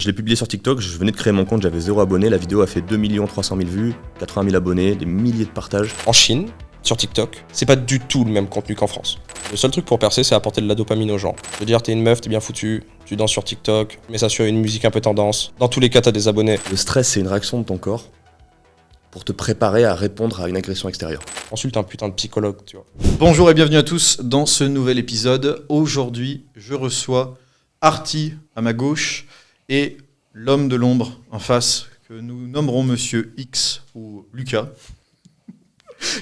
Je l'ai publié sur TikTok, je venais de créer mon compte, j'avais 0 abonné, la vidéo a fait 2 300 000 vues, 80 000 abonnés, des milliers de partages. En Chine, sur TikTok, c'est pas du tout le même contenu qu'en France. Le seul truc pour percer, c'est apporter de la dopamine aux gens. Je veux dire, t'es une meuf, t'es bien foutu, tu danses sur TikTok, mets ça sur une musique un peu tendance. Dans tous les cas, t'as des abonnés. Le stress, c'est une réaction de ton corps pour te préparer à répondre à une agression extérieure. Consulte un putain de psychologue, tu vois. Bonjour et bienvenue à tous dans ce nouvel épisode. Aujourd'hui, je reçois Arty à ma gauche et l'homme de l'ombre en face, que nous nommerons Monsieur X ou Lucas,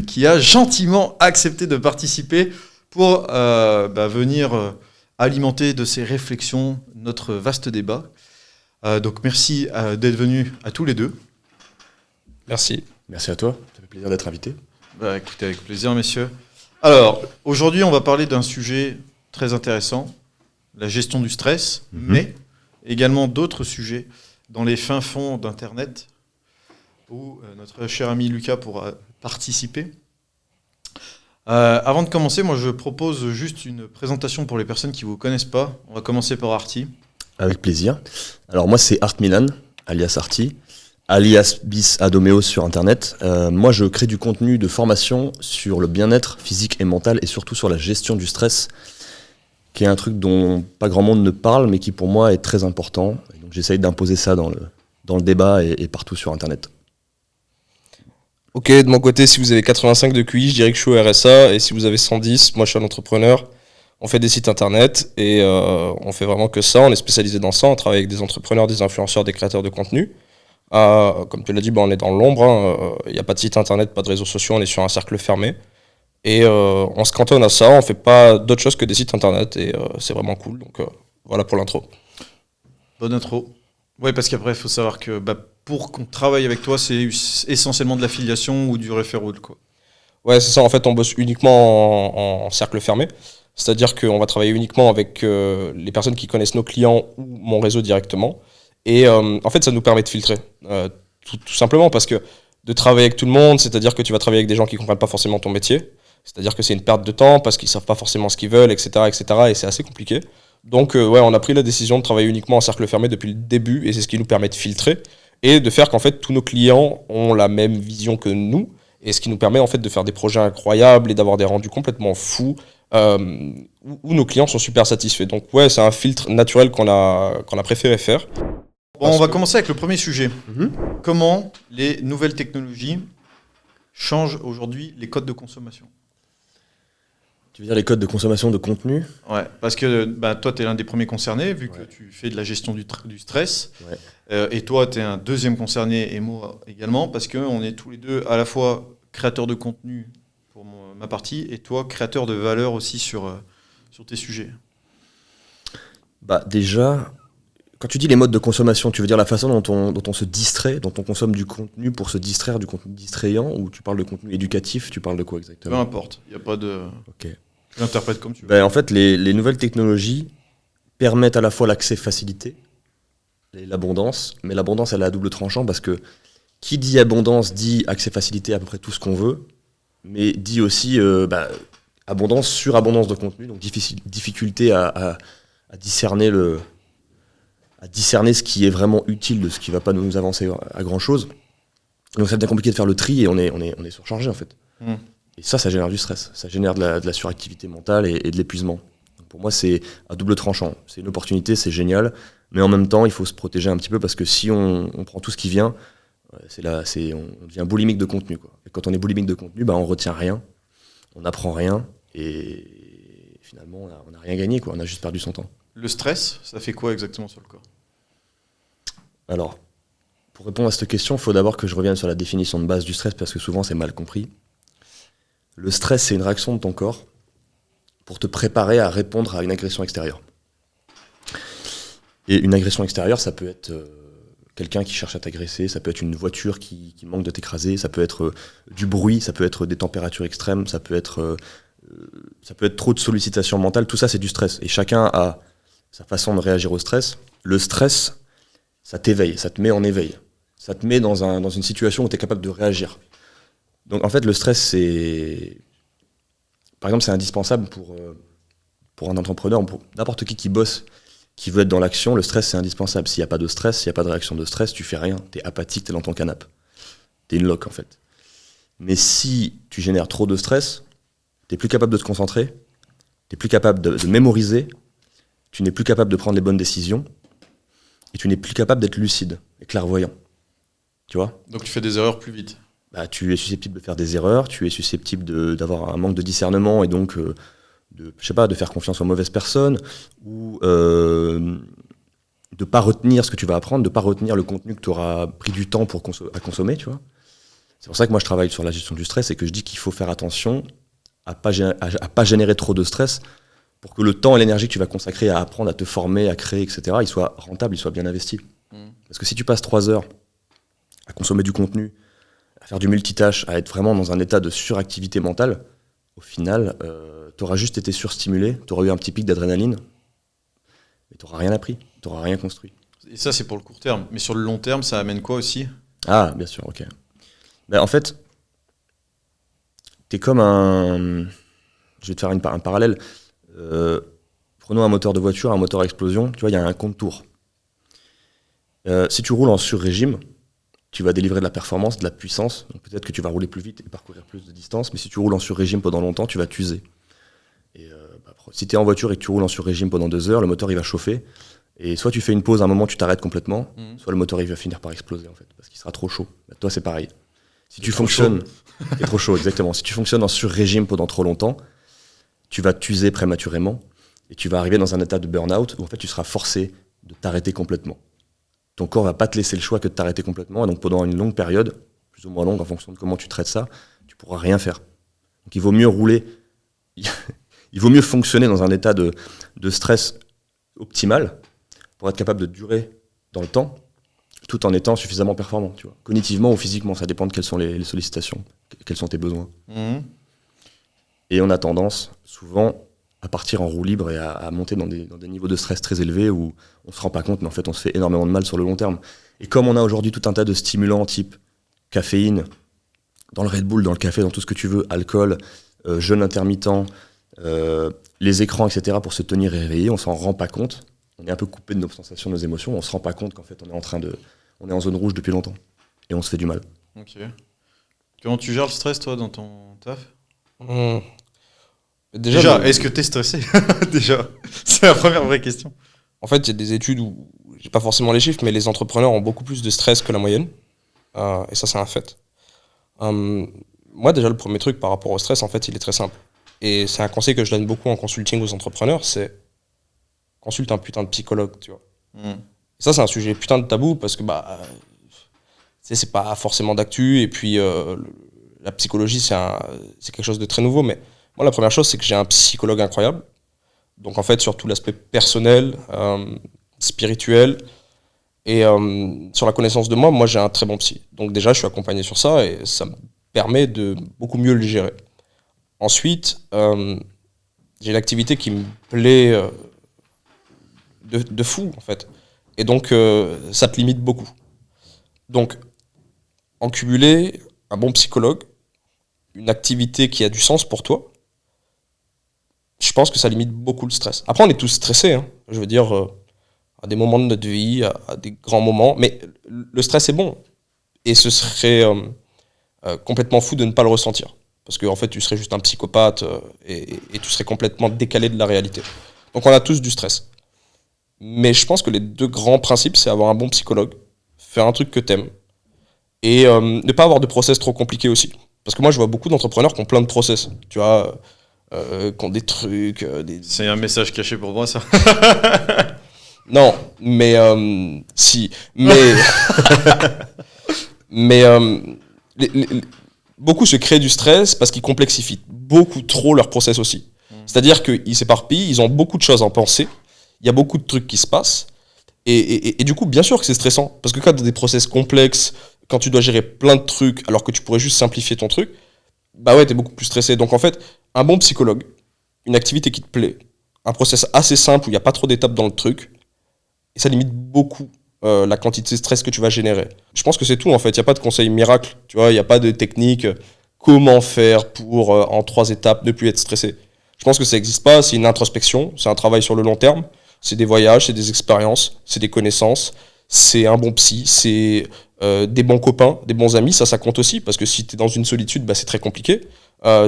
qui a gentiment accepté de participer pour venir alimenter de ses réflexions notre vaste débat. Donc merci d'être venus à tous les deux. Merci. Merci à toi, ça fait plaisir d'être invité. Écoutez, avec plaisir, messieurs. Alors, aujourd'hui, on va parler d'un sujet très intéressant, la gestion du stress, mais également d'autres sujets dans les fins fonds d'Internet, où notre cher ami Lucas pourra participer. Avant de commencer, moi, je propose juste une présentation pour les personnes qui ne vous connaissent pas. On va commencer par Arty. Avec plaisir. Alors moi, c'est Art Milan, alias Arty, alias Bis Adomeos sur Internet. Moi, je crée du contenu de formation sur le bien-être physique et mental et surtout sur la gestion du stress, qui est un truc dont pas grand monde ne parle, mais qui pour moi est très important. Et donc j'essaye d'imposer ça dans le débat et partout sur Internet. Ok, de mon côté, si vous avez 85 de QI, je dirais que je suis au RSA, et si vous avez 110, moi je suis un entrepreneur. On fait des sites internet et on fait vraiment que ça, on est spécialisé dans ça, on travaille avec des entrepreneurs, des influenceurs, des créateurs de contenu. Comme tu l'as dit, on est dans l'ombre, il n'y a pas de site internet, pas de réseaux sociaux, on est sur un cercle fermé. Et on se cantonne à ça, on fait pas d'autre chose que des sites internet et c'est vraiment cool. Donc voilà pour l'intro. Bonne intro. Oui, parce qu'après, il faut savoir que pour qu'on travaille avec toi, c'est essentiellement de l'affiliation ou du referral, quoi. Ouais, c'est ça, en fait, on bosse uniquement en cercle fermé. C'est-à-dire qu'on va travailler uniquement avec les personnes qui connaissent nos clients ou mon réseau directement. Et en fait, ça nous permet de filtrer. Tout simplement parce que de travailler avec tout le monde, c'est-à-dire que tu vas travailler avec des gens qui ne comprennent pas forcément ton métier. C'est-à-dire que c'est une perte de temps parce qu'ils ne savent pas forcément ce qu'ils veulent, etc., etc. Et c'est assez compliqué. Donc, on a pris la décision de travailler uniquement en cercle fermé depuis le début. Et c'est ce qui nous permet de filtrer et de faire qu'en fait, tous nos clients ont la même vision que nous. Et ce qui nous permet en fait de faire des projets incroyables et d'avoir des rendus complètement fous où nos clients sont super satisfaits. Donc, ouais, c'est un filtre naturel qu'on a préféré faire. Bon, on va commencer avec le premier sujet. Comment les nouvelles technologies changent aujourd'hui les codes de consommation? Tu veux dire les codes de consommation de contenu? Ouais, parce que toi, tu es l'un des premiers concernés, vu que tu fais de la gestion du stress. Ouais. Et toi, tu es un deuxième concerné, et moi également, parce qu'on est tous les deux à la fois créateurs de contenu pour ma partie, et toi, créateur de valeur aussi sur tes sujets. Déjà, quand tu dis les modes de consommation, tu veux dire la façon dont on se distrait, dont on consomme du contenu pour se distraire, du contenu distrayant, ou tu parles de contenu éducatif, tu parles de quoi exactement? Peu importe, il n'y a pas de... Ok. Tu l'interprètes comme tu veux. En fait, les nouvelles technologies permettent à la fois l'accès facilité et l'abondance, mais l'abondance, elle est à double tranchant parce que qui dit abondance dit accès facilité à peu près tout ce qu'on veut, mais dit aussi abondance, surabondance de contenu, donc difficulté à discerner ce qui est vraiment utile de ce qui ne va pas nous avancer à grand chose. Donc ça devient compliqué de faire le tri et on est surchargé en fait. Et ça génère du stress, ça génère de la suractivité mentale et de l'épuisement. Donc pour moi, c'est à double tranchant. C'est une opportunité, c'est génial, mais en même temps, il faut se protéger un petit peu parce que si on prend tout ce qui vient, on devient boulimique de contenu, quoi. Et quand on est boulimique de contenu, on retient rien, on n'apprend rien et finalement, on n'a rien gagné, quoi. On a juste perdu son temps. Le stress, ça fait quoi exactement sur le corps? Alors, pour répondre à cette question, il faut d'abord que je revienne sur la définition de base du stress parce que souvent, c'est mal compris. Le stress, c'est une réaction de ton corps pour te préparer à répondre à une agression extérieure. Et une agression extérieure, ça peut être quelqu'un qui cherche à t'agresser, ça peut être une voiture qui manque de t'écraser, ça peut être du bruit, ça peut être des températures extrêmes, ça peut être trop de sollicitations mentales. Tout ça, c'est du stress. Et chacun a sa façon de réagir au stress. Le stress, ça t'éveille, ça te met en éveil. Ça te met dans une situation où tu es capable de réagir. Donc en fait, le stress, par exemple, c'est indispensable pour un entrepreneur, pour n'importe qui bosse qui veut être dans l'action, le stress, c'est indispensable. S'il n'y a pas de stress, s'il n'y a pas de réaction de stress, tu fais rien. T'es apathique, t'es dans ton canapé. T'es une loque, en fait. Mais si tu génères trop de stress, t'es plus capable de te concentrer, t'es plus capable de mémoriser, tu n'es plus capable de prendre les bonnes décisions, et tu n'es plus capable d'être lucide et clairvoyant. Tu vois ? Donc tu fais des erreurs plus vite. Bah, tu es susceptible de faire des erreurs, tu es susceptible d'avoir un manque de discernement et donc de faire confiance aux mauvaises personnes, ou de pas retenir ce que tu vas apprendre, de pas retenir le contenu que tu auras pris du temps à consommer, tu vois. C'est pour ça que moi je travaille sur la gestion du stress et que je dis qu'il faut faire attention à pas générer trop de stress pour que le temps et l'énergie que tu vas consacrer à apprendre, à te former, à créer, etc., il soit rentable, il soit bien investi. Parce que si tu passes 3 heures à consommer du contenu, à faire du multitâche, à être vraiment dans un état de suractivité mentale, au final, tu auras juste été surstimulé, tu auras eu un petit pic d'adrénaline, mais tu n'auras rien appris, tu n'auras rien construit. Et ça, c'est pour le court terme. Mais sur le long terme, ça amène quoi aussi ? Ah, bien sûr, ok. Ben, en fait, t'es comme un... Je vais te faire un parallèle. Prenons un moteur de voiture, un moteur à explosion, tu vois, il y a un compte-tours. Si tu roules en sur-régime, tu vas délivrer de la performance, de la puissance, donc peut-être que tu vas rouler plus vite et parcourir plus de distance, mais si tu roules en sur-régime pendant longtemps, tu vas t'user. Et si tu es en voiture et que tu roules en sur-régime pendant 2 heures, le moteur il va chauffer, et soit tu fais une pause, à un moment tu t'arrêtes complètement, soit le moteur il va finir par exploser en fait, parce qu'il sera trop chaud. Bah, toi c'est pareil. Si tu fonctionnes, c'est trop chaud, exactement. Si tu fonctionnes en sur-régime pendant trop longtemps, tu vas t'user prématurément, et tu vas arriver dans un état de burn-out où en fait tu seras forcé de t'arrêter complètement. Ton corps va pas te laisser le choix que de t'arrêter complètement, et donc pendant une longue période, plus ou moins longue en fonction de comment tu traites ça, tu pourras rien faire. Donc il vaut mieux rouler, il vaut mieux fonctionner dans un état de stress optimal pour être capable de durer dans le temps, tout en étant suffisamment performant, tu vois. Cognitivement ou physiquement, ça dépend de quelles sont les sollicitations, quels sont tes besoins. Et on a tendance, souvent, à partir en roue libre et à monter dans des niveaux de stress très élevés où on se rend pas compte, mais en fait on se fait énormément de mal sur le long terme. Et comme on a aujourd'hui tout un tas de stimulants type caféine, dans le Red Bull, dans le café, dans tout ce que tu veux, alcool, jeûne intermittent, les écrans, etc., pour se tenir et réveiller, on s'en rend pas compte. On est un peu coupé de nos sensations, de nos émotions, on se rend pas compte qu'en fait on est en zone rouge depuis longtemps. Et on se fait du mal. Ok. Comment tu gères le stress, toi, dans ton taf ? Déjà, est-ce que t'es stressé ? Déjà, c'est la première vraie question. En fait, il y a des études où, j'ai pas forcément les chiffres, mais les entrepreneurs ont beaucoup plus de stress que la moyenne. Et ça, c'est un fait. Moi, déjà, le premier truc par rapport au stress, en fait, il est très simple. Et c'est un conseil que je donne beaucoup en consulting aux entrepreneurs, c'est consulte un putain de psychologue, tu vois. Et ça, c'est un sujet putain de tabou parce que, c'est pas forcément d'actu. Et puis, la psychologie, c'est quelque chose de très nouveau, mais moi, la première chose, c'est que j'ai un psychologue incroyable. Donc, en fait, sur tout l'aspect personnel, spirituel, et sur la connaissance de moi, j'ai un très bon psy. Donc, déjà, je suis accompagné sur ça, et ça me permet de beaucoup mieux le gérer. Ensuite, j'ai une activité qui me plaît de fou, en fait. Et donc, ça te limite beaucoup. Donc, en cumulé, un bon psychologue, une activité qui a du sens pour toi, je pense que ça limite beaucoup le stress. Après, on est tous stressés, hein. Je veux dire, à des moments de notre vie, à des grands moments, mais le stress est bon. Et ce serait complètement fou de ne pas le ressentir. Parce qu'en fait, tu serais juste un psychopathe et tu serais complètement décalé de la réalité. Donc, on a tous du stress. Mais je pense que les 2 grands principes, c'est avoir un bon psychologue, faire un truc que t'aimes, et ne pas avoir de process trop compliqués aussi. Parce que moi, je vois beaucoup d'entrepreneurs qui ont plein de process. Tu vois, qui ont des trucs. C'est un message caché pour moi, ça. Non, mais si. Mais beaucoup se créent du stress parce qu'ils complexifient beaucoup trop leur process aussi. C'est-à-dire qu'ils s'éparpillent, ils ont beaucoup de choses à penser, il y a beaucoup de trucs qui se passent, et du coup, bien sûr que c'est stressant, parce que quand tu as des process complexes, quand tu dois gérer plein de trucs, alors que tu pourrais juste simplifier ton truc, bah ouais, t'es beaucoup plus stressé. Donc en fait, un bon psychologue, une activité qui te plaît, un process assez simple où il n'y a pas trop d'étapes dans le truc, et ça limite beaucoup la quantité de stress que tu vas générer. Je pense que c'est tout en fait, il n'y a pas de conseil miracle, tu vois, il n'y a pas de technique, comment faire pour en 3 étapes ne plus être stressé. Je pense que ça n'existe pas, c'est une introspection, c'est un travail sur le long terme. C'est des voyages, c'est des expériences, c'est des connaissances, c'est un bon psy, c'est des bons copains, des bons amis, ça compte aussi, parce que si tu es dans une solitude, c'est très compliqué.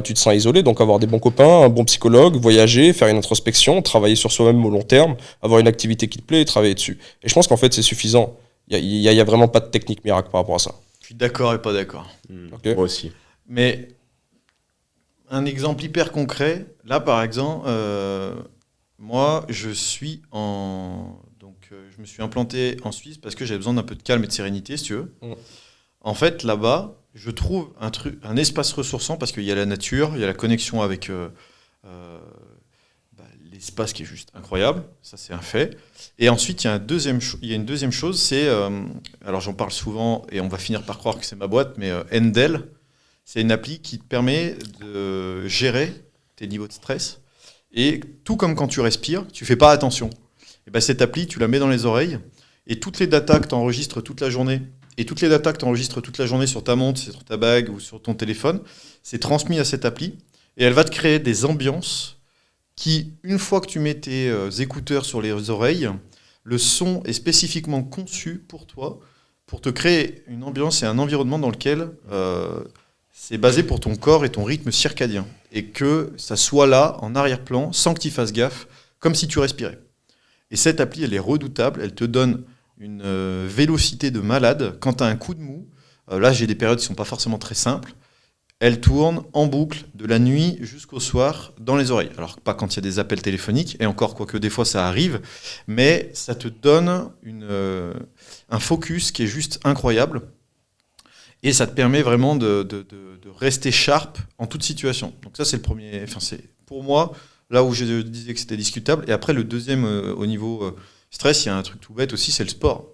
Tu te sens isolé, donc avoir des bons copains, un bon psychologue, voyager, faire une introspection, travailler sur soi-même au long terme, avoir une activité qui te plaît et travailler dessus. Et je pense qu'en fait, c'est suffisant. Il y a vraiment pas de technique miracle par rapport à ça. Je suis d'accord et pas d'accord. Okay. Moi aussi. Mais un exemple hyper concret, là par exemple, moi je suis je me suis implanté en Suisse parce que j'avais besoin d'un peu de calme et de sérénité, si tu veux. En fait, là-bas, je trouve un espace ressourçant parce qu'il y a la nature, il y a la connexion avec l'espace qui est juste incroyable, ça c'est un fait. Et ensuite, il y a une deuxième chose, c'est, alors j'en parle souvent et on va finir par croire que c'est ma boîte, mais Endel, c'est une appli qui te permet de gérer tes niveaux de stress. Et tout comme quand tu respires, tu fais pas attention. Et ben cette appli, tu la mets dans les oreilles et toutes les datas que tu enregistres toute la journée sur ta montre, sur ta bague ou sur ton téléphone, c'est transmis à cette appli et elle va te créer des ambiances qui, une fois que tu mets tes écouteurs sur les oreilles, le son est spécifiquement conçu pour toi, pour te créer une ambiance et un environnement dans lequel c'est basé pour ton corps et ton rythme circadien. Et que ça soit là, en arrière-plan, sans que tu fasses gaffe, comme si tu respirais. Et cette appli, elle est redoutable, elle te donne une vélocité de malade. Quand tu as un coup de mou, là j'ai des périodes qui ne sont pas forcément très simples, elle tourne en boucle de la nuit jusqu'au soir dans les oreilles. Alors pas quand il y a des appels téléphoniques, et encore quoique des fois ça arrive, mais ça te donne un focus qui est juste incroyable. Et ça te permet vraiment de rester sharp en toute situation. Donc ça c'est le premier, c'est pour moi là où je disais que c'était discutable. Et après le deuxième au niveau stress, il y a un truc tout bête aussi, c'est le sport.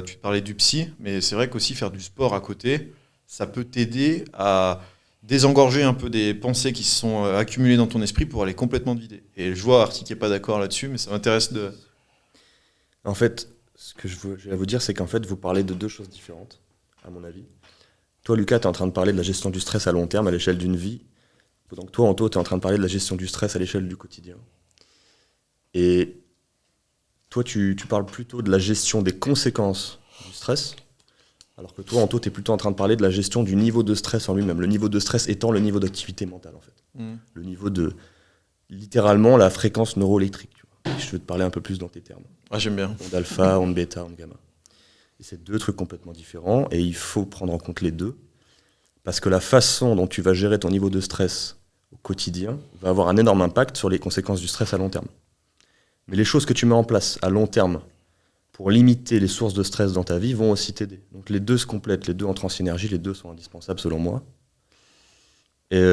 Tu parlais du psy, mais c'est vrai qu'aussi faire du sport à côté, ça peut t'aider à désengorger un peu des pensées qui se sont accumulées dans ton esprit pour aller complètement te vider. Et je vois Artie qui n'est pas d'accord là-dessus, mais ça m'intéresse de... En fait, ce que je vais vous dire, c'est qu'en fait, vous parlez de deux choses différentes, à mon avis. Toi, Lucas, tu es en train de parler de la gestion du stress à long terme, à l'échelle d'une vie. Donc toi, Anto, tu es en train de parler de la gestion du stress à l'échelle du quotidien. Et toi, tu parles plutôt de la gestion des conséquences du stress, alors que toi, Anto, tu es plutôt en train de parler de la gestion du niveau de stress en lui-même. Le niveau de stress étant le niveau d'activité mentale, en fait. Le niveau de, littéralement, la fréquence neuroélectrique. Tu vois. Je veux te parler un peu plus dans tes termes. Ah, j'aime bien. Onde alpha, onde bêta, onde gamma. Et c'est deux trucs complètement différents, et il faut prendre en compte les deux, parce que la façon dont tu vas gérer ton niveau de stress au quotidien va avoir un énorme impact sur les conséquences du stress à long terme. Mais les choses que tu mets en place à long terme pour limiter les sources de stress dans ta vie vont aussi t'aider. Donc les deux se complètent, les deux entrent en synergie, les deux sont indispensables selon moi. Et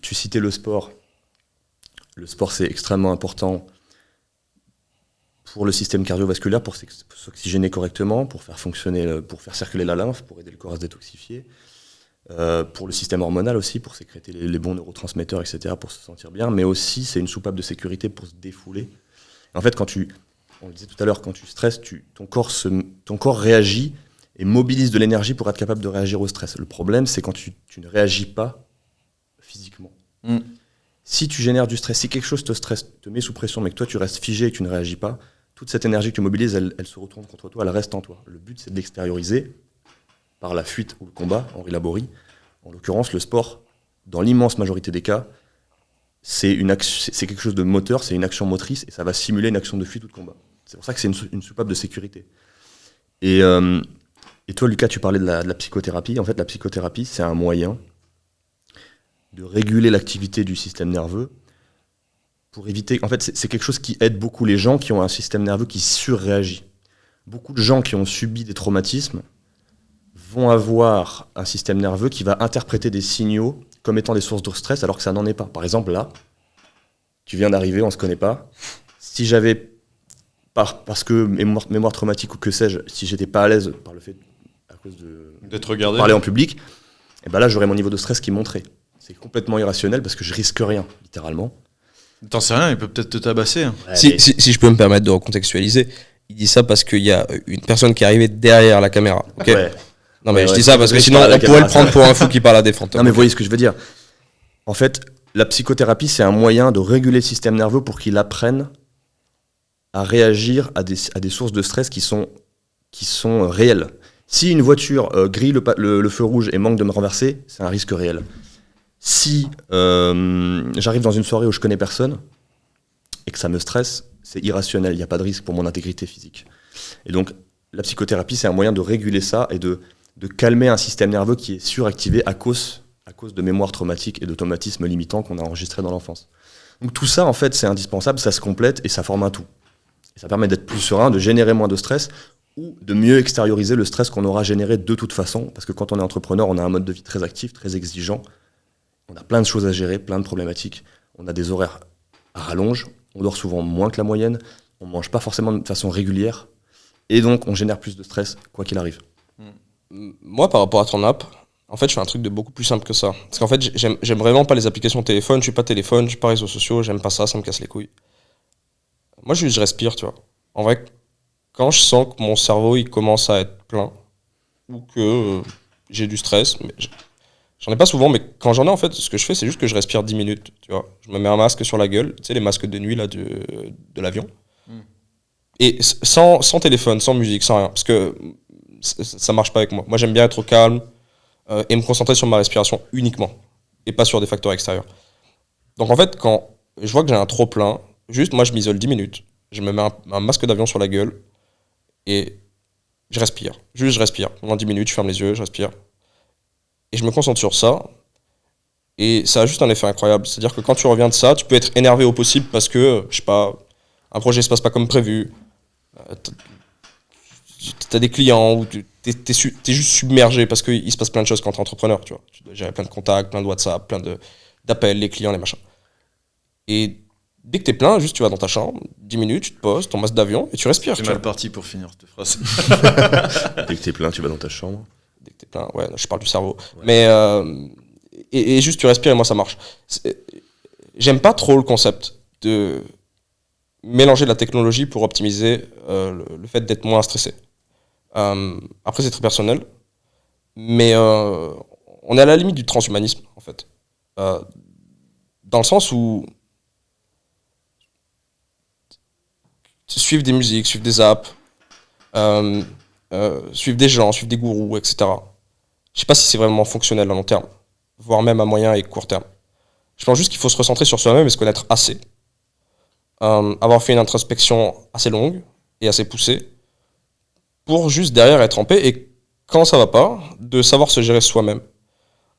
tu citais le sport. Le sport, c'est extrêmement important pour le système cardiovasculaire, pour s'oxygéner correctement, pour faire fonctionner, pour faire circuler la lymphe, pour aider le corps à se détoxifier. Pour le système hormonal aussi, pour sécréter les bons neurotransmetteurs, etc., pour se sentir bien, mais aussi c'est une soupape de sécurité pour se défouler. En fait, on le disait tout à l'heure, quand tu stresses, ton corps réagit et mobilise de l'énergie pour être capable de réagir au stress. Le problème, c'est quand tu ne réagis pas physiquement. Si tu génères du stress, si quelque chose te stresse, te met sous pression, mais que toi tu restes figé et que tu ne réagis pas, toute cette énergie que tu mobilises, elle se retourne contre toi, elle reste en toi. Le but, c'est de l'extérioriser par la fuite ou le combat, Henri Laborie. En l'occurrence, le sport, dans l'immense majorité des cas, c'est quelque chose de moteur, c'est une action motrice, et ça va simuler une action de fuite ou de combat. C'est pour ça que c'est une soupape de sécurité. Et toi, Lucas, tu parlais de la psychothérapie. En fait, la psychothérapie, c'est un moyen de réguler l'activité du système nerveux pour éviter... En fait, c'est quelque chose qui aide beaucoup les gens qui ont un système nerveux qui surréagit. Beaucoup de gens qui ont subi des traumatismes vont avoir un système nerveux qui va interpréter des signaux comme étant des sources de stress alors que ça n'en est pas. Par exemple, là, tu viens d'arriver, on ne se connaît pas. Si j'avais, parce que mémoire traumatique ou que sais-je, si j'étais pas à l'aise par le fait, à cause d'être regardé, parler en public, et ben là, j'aurais mon niveau de stress qui monterait. C'est complètement irrationnel parce que je risque rien, littéralement. T'en sais rien, il peut peut-être te tabasser. Ouais, si je peux me permettre de recontextualiser, il dit ça parce qu'il y a une personne qui est arrivée derrière la caméra. Okay. Ouais. Non mais ouais, je dis ça parce que sinon on pourrait le prendre pour un fou qui parle à des fantômes. Non mais vous voyez ce que je veux dire. En fait, la psychothérapie, c'est un moyen de réguler le système nerveux pour qu'il apprenne à réagir à des sources de stress qui sont réelles. Si une voiture grille le feu rouge et manque de me renverser, c'est un risque réel. Si j'arrive dans une soirée où je connais personne et que ça me stresse, c'est irrationnel, il n'y a pas de risque pour mon intégrité physique. Et donc, la psychothérapie, c'est un moyen de réguler ça et de calmer un système nerveux qui est suractivé à cause de mémoires traumatiques et d'automatismes limitants qu'on a enregistrés dans l'enfance. Donc tout ça, en fait, c'est indispensable, ça se complète et ça forme un tout. Et ça permet d'être plus serein, de générer moins de stress ou de mieux extérioriser le stress qu'on aura généré de toute façon. Parce que quand on est entrepreneur, on a un mode de vie très actif, très exigeant. On a plein de choses à gérer, plein de problématiques. On a des horaires à rallonge, on dort souvent moins que la moyenne, on mange pas forcément de façon régulière. Et donc, on génère plus de stress, quoi qu'il arrive. Moi, par rapport à ton app, en fait, je fais un truc de beaucoup plus simple que ça. Parce qu'en fait, j'aime vraiment pas les applications téléphone, je suis pas téléphone, je suis pas réseaux sociaux, j'aime pas ça, ça me casse les couilles. Moi, je respire, tu vois. En vrai, quand je sens que mon cerveau, il commence à être plein, ou que j'ai du stress, mais j'en ai pas souvent, mais quand j'en ai, en fait, ce que je fais, c'est juste que je respire 10 minutes, tu vois. Je me mets un masque sur la gueule, tu sais, les masques de nuit, là, de l'avion. Et sans téléphone, sans musique, sans rien. Parce que ça marche pas avec moi. Moi, j'aime bien être au calme et me concentrer sur ma respiration uniquement. Et pas sur des facteurs extérieurs. Donc, en fait, quand je vois que j'ai un trop plein, juste, moi, je m'isole 10 minutes. Je me mets un masque d'avion sur la gueule et je respire. Juste, je respire. Pendant 10 minutes, je ferme les yeux, je respire. Et je me concentre sur ça. Et ça a juste un effet incroyable. C'est-à-dire que quand tu reviens de ça, tu peux être énervé au possible parce que, je sais pas, un projet se passe pas comme prévu. T'as des clients où t'es juste submergé parce qu'il se passe plein de choses quand t'es entrepreneur, tu vois. Tu dois gérer plein de contacts, plein de WhatsApp, plein d'appels, les clients, les machins. Et dès que t'es plein, juste tu vas dans ta chambre, 10 minutes, tu te poses, ton masque d'avion et tu respires. C'est mal parti pour finir cette phrase. Dès que t'es plein, tu vas dans ta chambre. Dès que t'es plein, ouais, je parle du cerveau. Ouais. Mais et juste tu respires et moi ça marche. J'aime pas trop le concept de mélanger la technologie pour optimiser le fait d'être moins stressé. Après c'est très personnel, mais on est à la limite du transhumanisme en fait. Dans le sens où suivre des musiques, suivre des apps, suivre des gens, suivre des gourous, etc. Je sais pas si c'est vraiment fonctionnel à long terme, voire même à moyen et court terme. Je pense juste qu'il faut se recentrer sur soi-même et se connaître assez. Avoir fait une introspection assez longue et assez poussée pour juste derrière être en paix et quand ça va pas, de savoir se gérer soi-même.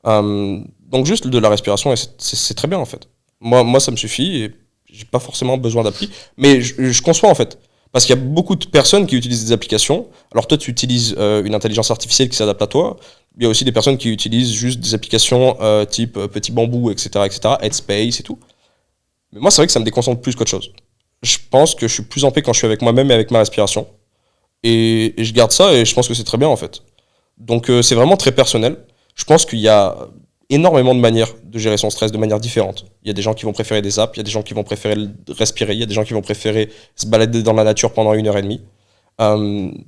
Donc juste de la respiration, et c'est très bien en fait. Moi ça me suffit et j'ai pas forcément besoin d'appli, mais je conçois en fait. Parce qu'il y a beaucoup de personnes qui utilisent des applications. Alors toi tu utilises une intelligence artificielle qui s'adapte à toi. Il y a aussi des personnes qui utilisent juste des applications type Petit Bambou, etc., Headspace et tout. Mais moi, c'est vrai que ça me déconcentre plus qu'autre chose. Je pense que je suis plus en paix quand je suis avec moi-même et avec ma respiration. Et je garde ça et je pense que c'est très bien, en fait. Donc, c'est vraiment très personnel. Je pense qu'il y a énormément de manières de gérer son stress de manière différente. Il y a des gens qui vont préférer des apps, il y a des gens qui vont préférer respirer, il y a des gens qui vont préférer se balader dans la nature pendant 1h30.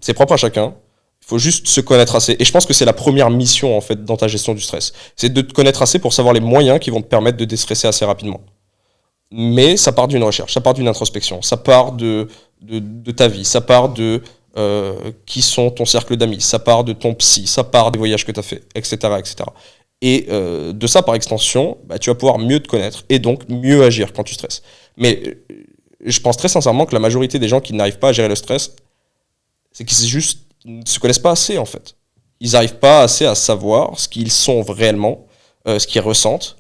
C'est propre à chacun. Il faut juste se connaître assez. Et je pense que c'est la première mission, en fait, dans ta gestion du stress. C'est de te connaître assez pour savoir les moyens qui vont te permettre de déstresser assez rapidement. Mais ça part d'une recherche, ça part d'une introspection, ça part de ta vie, ça part de qui sont ton cercle d'amis, ça part de ton psy, ça part des voyages que tu as fait, etc., etc. Et de ça, par extension, bah, tu vas pouvoir mieux te connaître et donc mieux agir quand tu stresses. Mais je pense très sincèrement que la majorité des gens qui n'arrivent pas à gérer le stress, c'est qu'ils ne se connaissent pas assez, en fait. Ils n'arrivent pas assez à savoir ce qu'ils sont réellement, ce qu'ils ressentent.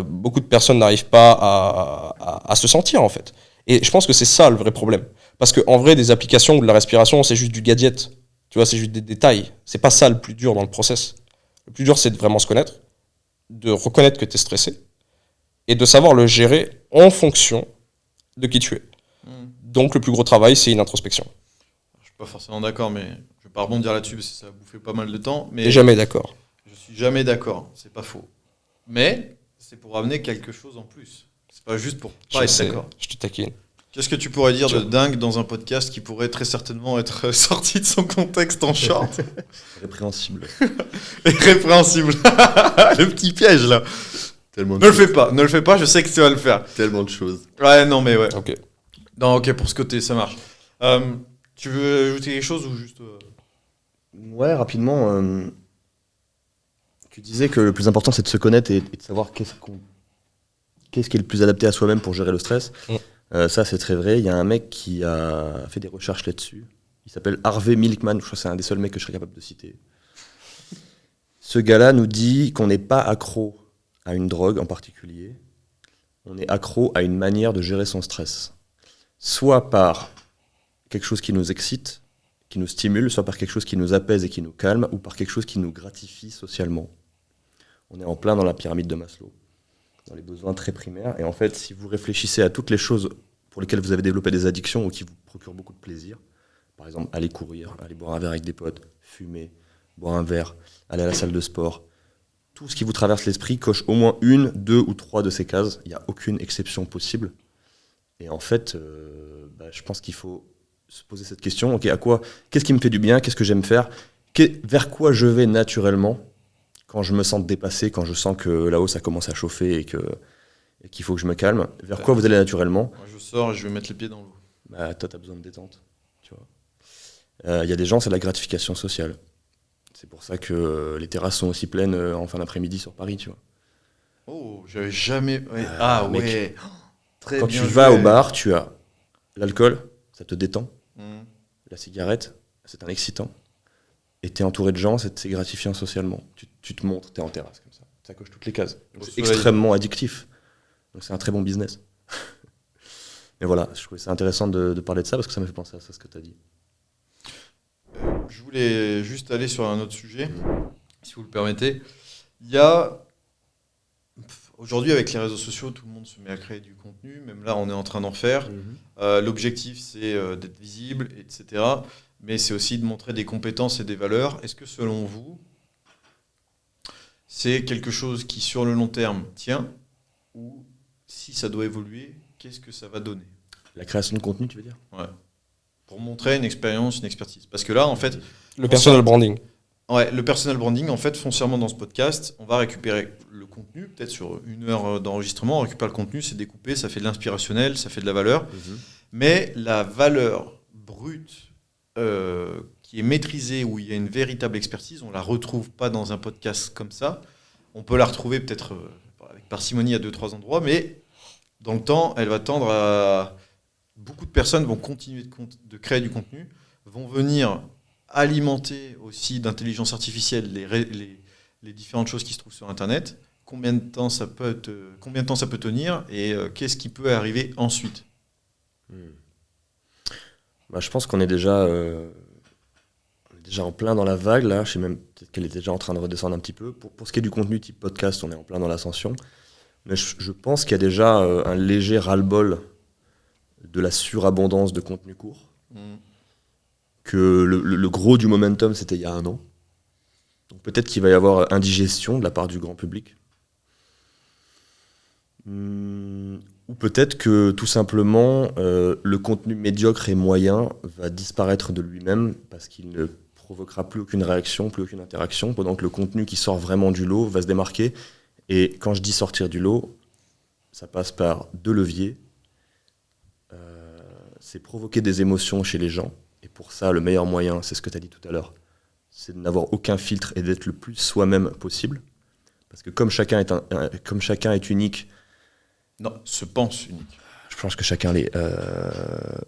Beaucoup de personnes n'arrivent pas à se sentir, en fait. Et je pense que c'est ça le vrai problème. Parce qu'en vrai, des applications ou de la respiration, c'est juste du gadget. Tu vois, c'est juste des détails. C'est pas ça le plus dur dans le process. Le plus dur, c'est de vraiment se connaître, de reconnaître que tu es stressé et de savoir le gérer en fonction de qui tu es. Donc, le plus gros travail, c'est une introspection. Je suis pas forcément d'accord, mais je vais pas rebondir là-dessus parce que ça a bouffé pas mal de temps. Mais T'es jamais d'accord. Je suis jamais d'accord, c'est pas faux. Mais c'est pour amener quelque chose en plus. C'est pas juste pour pas être d'accord. Je te taquine. Qu'est-ce que tu pourrais dire de dingue dans un podcast qui pourrait très certainement être sorti de son contexte en short? Répréhensible. Répréhensible. Le petit piège là. Tellement Ne le fais pas, je sais que tu vas le faire. Tellement de choses. Ouais, non mais ouais. Ok. Non, ok, pour ce côté, ça marche. Tu veux ajouter quelque chose ou juste... Ouais, rapidement. Tu disais que le plus important, c'est de se connaître et de savoir qu'est-ce qui est le plus adapté à soi-même pour gérer le stress. Ça, c'est très vrai. Il y a un mec qui a fait des recherches là-dessus. Il s'appelle Harvey Milkman. Je crois que c'est un des seuls mecs que je serais capable de citer. Ce gars-là nous dit qu'on n'est pas accro à une drogue en particulier. On est accro à une manière de gérer son stress. Soit par quelque chose qui nous excite, qui nous stimule, soit par quelque chose qui nous apaise et qui nous calme, ou par quelque chose qui nous gratifie socialement. On est en plein dans la pyramide de Maslow, dans les besoins très primaires. Et en fait, si vous réfléchissez à toutes les choses pour lesquelles vous avez développé des addictions ou qui vous procurent beaucoup de plaisir, par exemple, aller courir, aller boire un verre avec des potes, fumer, boire un verre, aller à la salle de sport, tout ce qui vous traverse l'esprit coche au moins 1, 2 ou 3 de ces cases. Il n'y a aucune exception possible. Et en fait, je pense qu'il faut se poser cette question. Ok, qu'est-ce qui me fait du bien? Qu'est-ce que j'aime faire? Vers quoi je vais naturellement quand je me sens dépassé, quand je sens que là-haut ça commence à chauffer et qu'il faut que je me calme? Vers quoi vous allez naturellement? Moi, je sors et je vais mettre les pieds dans l'eau. Toi, tu as besoin de détente. Tu vois. Y a des gens, c'est la gratification sociale. C'est pour ça que les terrasses sont aussi pleines en fin d'après-midi sur Paris, tu vois. Oh, j'avais jamais... Ouais. Mec, ouais. Très quand bien tu joué. vas au bar, tu as l'alcool, ça te détend. Mhm. La cigarette, c'est un excitant. Et t'es entouré de gens, c'est gratifiant socialement. Tu te montres, t'es en terrasse comme ça. Ça coche toutes les cases. Donc c'est extrêmement addictif. Donc c'est un très bon business. Mais voilà, je trouvais ça intéressant de parler de ça parce que ça m'a fait penser à ça, ce que tu as dit. Je voulais juste aller sur un autre sujet, si vous le permettez. Il y a... Aujourd'hui, avec les réseaux sociaux, tout le monde se met à créer du contenu. Même là, on est en train d'en faire. L'objectif, c'est d'être visible, etc. Mais c'est aussi de montrer des compétences et des valeurs. Est-ce que, selon vous, c'est quelque chose qui, sur le long terme, tient? Ou si ça doit évoluer, qu'est-ce que ça va donner? La création de contenu, tu veux dire? Ouais. Pour montrer une expérience, une expertise. Parce que là, en fait... Le personal branding. Ouais, le personal branding, en fait, foncièrement dans ce podcast, on va récupérer le contenu, peut-être sur 1 heure d'enregistrement, on récupère le contenu, c'est découpé, ça fait de l'inspirationnel, ça fait de la valeur. Mais la valeur brute qui est maîtrisée, où il y a une véritable expertise, on ne la retrouve pas dans un podcast comme ça. On peut la retrouver peut-être avec parcimonie à 2-3 endroits, mais dans le temps, elle va tendre à... Beaucoup de personnes vont continuer de créer du contenu, vont venir alimenter aussi d'intelligence artificielle les différentes choses qui se trouvent sur Internet. Combien de temps ça peut tenir et qu'est-ce qui peut arriver ensuite? Je pense qu'on est déjà en plein dans la vague là. Je sais même peut-être qu'elle est déjà en train de redescendre un petit peu. Pour ce qui est du contenu type podcast, on est en plein dans l'ascension. Mais je pense qu'il y a déjà un léger ras-le-bol de la surabondance de contenu court. Que le gros du momentum, c'était il y a 1 an. Donc peut-être qu'il va y avoir indigestion de la part du grand public. Ou peut-être que tout simplement, le contenu médiocre et moyen va disparaître de lui-même parce qu'il ne provoquera plus aucune réaction, plus aucune interaction, pendant que le contenu qui sort vraiment du lot va se démarquer. Et quand je dis sortir du lot, ça passe par 2 leviers. C'est provoquer des émotions chez les gens. Et pour ça, le meilleur moyen, c'est ce que tu as dit tout à l'heure, c'est de n'avoir aucun filtre et d'être le plus soi-même possible. Parce que comme chacun est unique... Non, se pense unique. Je pense que chacun l'est.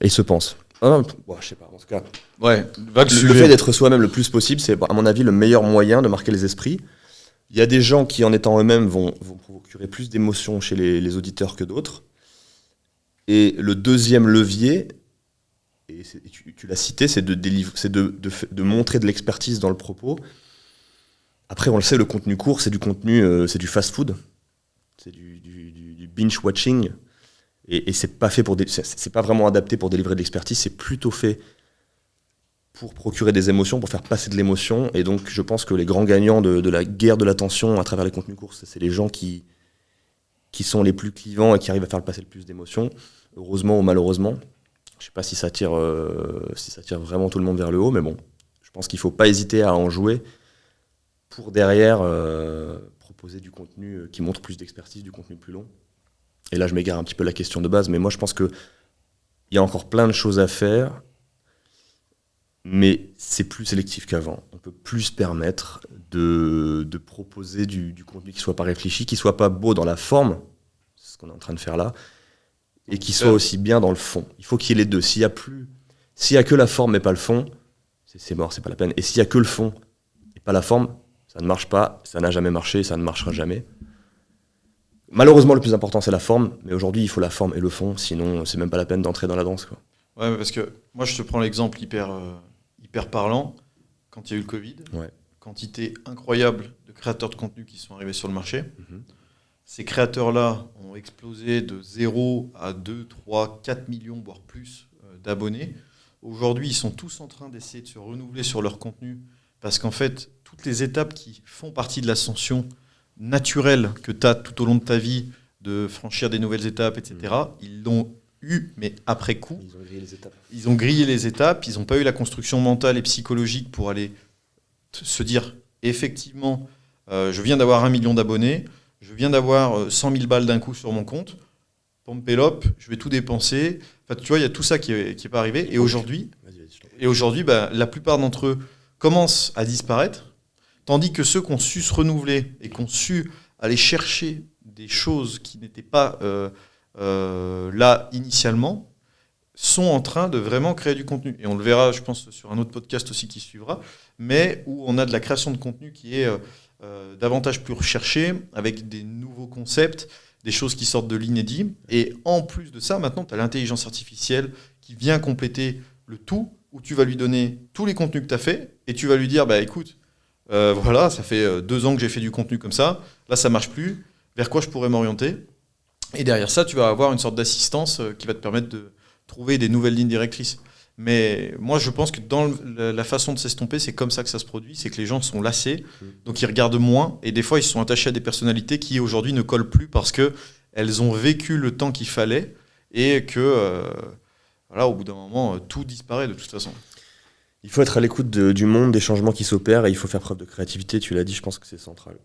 Et se pense. Je sais pas, en tout cas. Ouais, le fait d'être soi-même le plus possible, c'est à mon avis le meilleur moyen de marquer les esprits. Il y a des gens qui, en étant eux-mêmes, vont procurer plus d'émotions chez les auditeurs que d'autres. Et le deuxième levier... Et tu l'as cité, c'est de montrer de l'expertise dans le propos. Après, on le sait, le contenu court, c'est du contenu, c'est du fast-food, c'est du binge-watching, et c'est pas vraiment adapté pour délivrer de l'expertise, c'est plutôt fait pour procurer des émotions, pour faire passer de l'émotion. Et donc, je pense que les grands gagnants de la guerre de l'attention à travers les contenus courts, c'est les gens qui sont les plus clivants et qui arrivent à faire passer le plus d'émotions, heureusement ou malheureusement. Je ne sais pas si ça tire vraiment tout le monde vers le haut, mais bon, je pense qu'il ne faut pas hésiter à en jouer pour derrière proposer du contenu qui montre plus d'expertise, du contenu plus long. Et là, je m'égare un petit peu la question de base, mais moi, je pense qu'il Il y a encore plein de choses à faire, mais c'est plus sélectif qu'avant. On peut plus se permettre de proposer du contenu qui soit pas réfléchi, qui soit pas beau dans la forme, c'est ce qu'on est en train de faire là, et qui soit aussi bien dans le fond. Il faut qu'il y ait les deux. S'il y a que la forme mais pas le fond, c'est mort, c'est pas la peine. Et s'il y a que le fond et pas la forme, ça ne marche pas, ça n'a jamais marché, ça ne marchera jamais. Malheureusement, le plus important, c'est la forme, mais aujourd'hui, il faut la forme et le fond, sinon, c'est même pas la peine d'entrer dans la danse, quoi. Ouais, mais parce que moi, je te prends l'exemple hyper parlant. Quand il y a eu le Covid, quantité incroyable de créateurs de contenu qui sont arrivés sur le marché. Ces créateurs-là ont explosé de 0 à 2, 3, 4 millions, voire plus d'abonnés. Aujourd'hui, ils sont tous en train d'essayer de se renouveler sur leur contenu parce qu'en fait, toutes les étapes qui font partie de l'ascension naturelle que tu as tout au long de ta vie, de franchir des nouvelles étapes, etc., ils l'ont eu, mais après coup. Ils ont grillé les étapes. Ils ont grillé les étapes, ils n'ont pas eu la construction mentale et psychologique pour aller se dire, effectivement, je viens d'avoir 1 million d'abonnés, je viens d'avoir 100 000 balles d'un coup sur mon compte, Pompélope, je vais tout dépenser. Enfin, tu vois, il y a tout ça qui est pas arrivé. Et aujourd'hui, la plupart d'entre eux commencent à disparaître, tandis que ceux qui ont su se renouveler et qui ont su aller chercher des choses qui n'étaient pas là initialement, sont en train de vraiment créer du contenu. Et on le verra, je pense, sur un autre podcast aussi qui suivra, mais où on a de la création de contenu qui est davantage plus recherchée, avec des nouveaux concepts, des choses qui sortent de l'inédit. Et en plus de ça, maintenant, tu as l'intelligence artificielle qui vient compléter le tout, où tu vas lui donner tous les contenus que tu as fait, et tu vas lui dire, bah écoute, voilà, ça fait 2 ans que j'ai fait du contenu comme ça, là ça marche plus, vers quoi je pourrais m'orienter? Et derrière ça, tu vas avoir une sorte d'assistance qui va te permettre de trouver des nouvelles lignes directrices. Mais moi, je pense que dans la façon de s'estomper, c'est comme ça que ça se produit, c'est que les gens sont lassés, donc ils regardent moins, et des fois, ils se sont attachés à des personnalités qui, aujourd'hui, ne collent plus parce qu'elles ont vécu le temps qu'il fallait, et que, voilà, au bout d'un moment, tout disparaît de toute façon. Il faut être à l'écoute du monde, des changements qui s'opèrent, et il faut faire preuve de créativité, tu l'as dit, je pense que c'est central.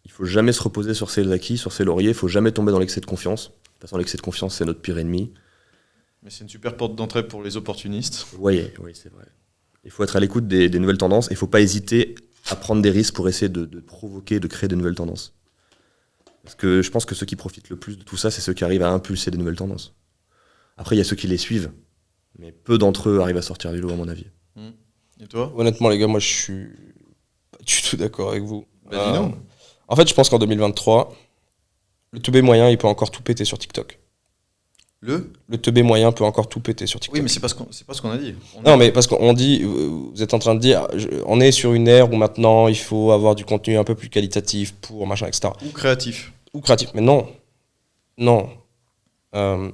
Il faut jamais se reposer sur ses acquis, sur ses lauriers, il faut jamais tomber dans l'excès de confiance. De toute façon, l'excès de confiance, c'est notre pire ennemi. Mais c'est une super porte d'entrée pour les opportunistes. Oui, c'est vrai. Il faut être à l'écoute des nouvelles tendances, et il ne faut pas hésiter à prendre des risques pour essayer de provoquer, de créer de nouvelles tendances. Parce que je pense que ceux qui profitent le plus de tout ça, c'est ceux qui arrivent à impulser des nouvelles tendances. Après, il y a ceux qui les suivent, mais peu d'entre eux arrivent à sortir du lot, à mon avis. Et toi ? Honnêtement, les gars, moi, je suis pas du tout d'accord avec vous. Dis-nous. En fait, je pense qu'en 2023, le teubé moyen, il peut encore tout péter sur TikTok. Le teubé moyen peut encore tout péter sur TikTok. Oui, mais c'est pas ce qu'on a dit. Mais parce qu'on dit, vous êtes en train de dire, on est sur une ère où maintenant il faut avoir du contenu un peu plus qualitatif pour machin, etc. Ou créatif. Mais non. Je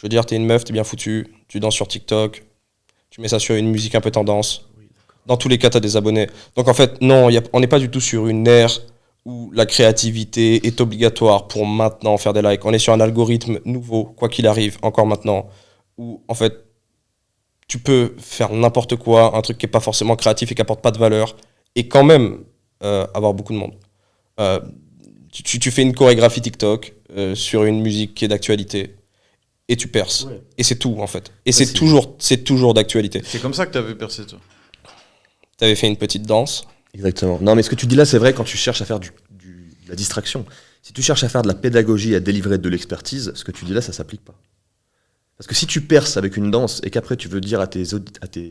veux dire, t'es une meuf, t'es bien foutu, tu danses sur TikTok, tu mets ça sur une musique un peu tendance. Dans tous les cas, t'as des abonnés. Donc en fait, non, on n'est pas du tout sur une ère où la créativité est obligatoire pour maintenant faire des likes. On est sur un algorithme nouveau, quoi qu'il arrive, encore maintenant, où en fait, tu peux faire n'importe quoi, un truc qui n'est pas forcément créatif et qui n'apporte pas de valeur, et quand même avoir beaucoup de monde. Tu fais une chorégraphie TikTok sur une musique qui est d'actualité, et tu perces. Ouais. Et c'est tout, en fait. Et c'est toujours d'actualité. C'est comme ça que tu avais percé, toi. Tu avais fait une petite danse. Exactement. Non, mais ce que tu dis là, c'est vrai quand tu cherches à faire de la distraction. Si tu cherches à faire de la pédagogie, à délivrer de l'expertise, ce que tu dis là, ça s'applique pas. Parce que si tu perces avec une danse et qu'après tu veux dire à tes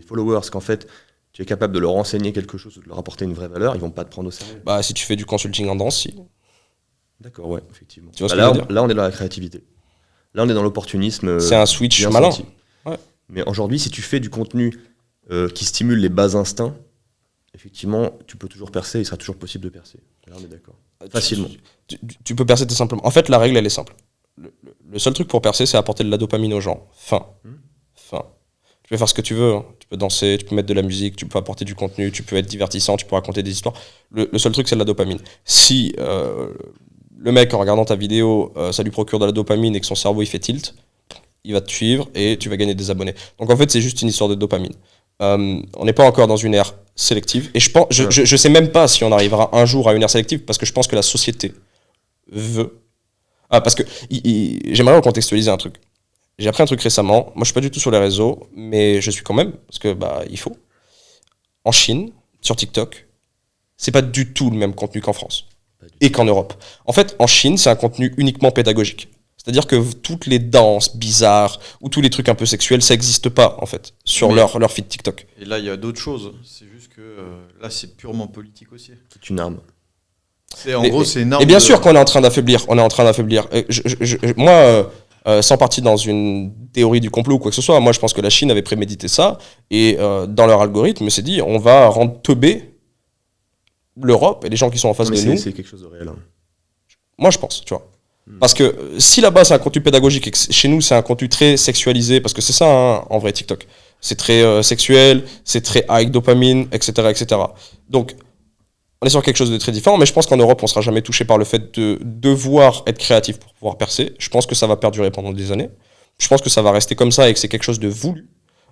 followers qu'en fait tu es capable de leur enseigner quelque chose, de leur apporter une vraie valeur, ils vont pas te prendre au sérieux. Bah, si tu fais du consulting en danse, si. D'accord, ouais, effectivement. Tu vois ce que je veux dire ? Là, on est dans la créativité. Là, on est dans l'opportunisme. C'est un switch malin. Ouais. Mais aujourd'hui, si tu fais du contenu qui stimule les bas instincts, effectivement, tu peux toujours percer, il sera toujours possible de percer. Là, on est d'accord. Facilement. Tu peux percer tout simplement. En fait, la règle, elle est simple. Le seul truc pour percer, c'est apporter de la dopamine aux gens. Fin. Tu peux faire ce que tu veux. Hein. Tu peux danser, tu peux mettre de la musique, tu peux apporter du contenu, tu peux être divertissant, tu peux raconter des histoires. Le seul truc, c'est de la dopamine. Si le mec, en regardant ta vidéo, ça lui procure de la dopamine et que son cerveau, il fait tilt, il va te suivre et tu vas gagner des abonnés. Donc, en fait, c'est juste une histoire de dopamine. On n'est pas encore dans une ère sélective et je sais même pas si on arrivera un jour à une ère sélective parce que je pense que la société veut parce que j'aimerais recontextualiser un truc. J'ai appris un truc récemment. Moi, je suis pas du tout sur les réseaux, mais je suis quand même, parce que il faut. En Chine, sur TikTok, c'est pas du tout le même contenu qu'en France et qu'en Europe. En fait, en Chine, c'est un contenu uniquement pédagogique. C'est-à-dire que toutes les danses bizarres ou tous les trucs un peu sexuels, ça n'existe pas, en fait, sur leur feed TikTok. Et là, il y a d'autres choses. C'est juste que là, c'est purement politique aussi. C'est une arme. En gros, c'est une arme. Et bien sûr qu'on est en train d'affaiblir. On est en train d'affaiblir. Moi, sans partir dans une théorie du complot ou quoi que ce soit, moi, je pense que la Chine avait prémédité ça. Et dans leur algorithme, c'est dit, on va rendre teubé l'Europe et les gens qui sont en face de nous. C'est quelque chose de réel. Hein. Moi, je pense, tu vois. Parce que si là-bas c'est un contenu pédagogique et que chez nous c'est un contenu très sexualisé, parce que c'est ça hein, en vrai TikTok, c'est très sexuel, c'est très high dopamine, etc., etc. Donc on est sur quelque chose de très différent, mais je pense qu'en Europe on sera jamais touché par le fait de devoir être créatif pour pouvoir percer. Je pense que ça va perdurer pendant des années. Je pense que ça va rester comme ça et que c'est quelque chose de voulu,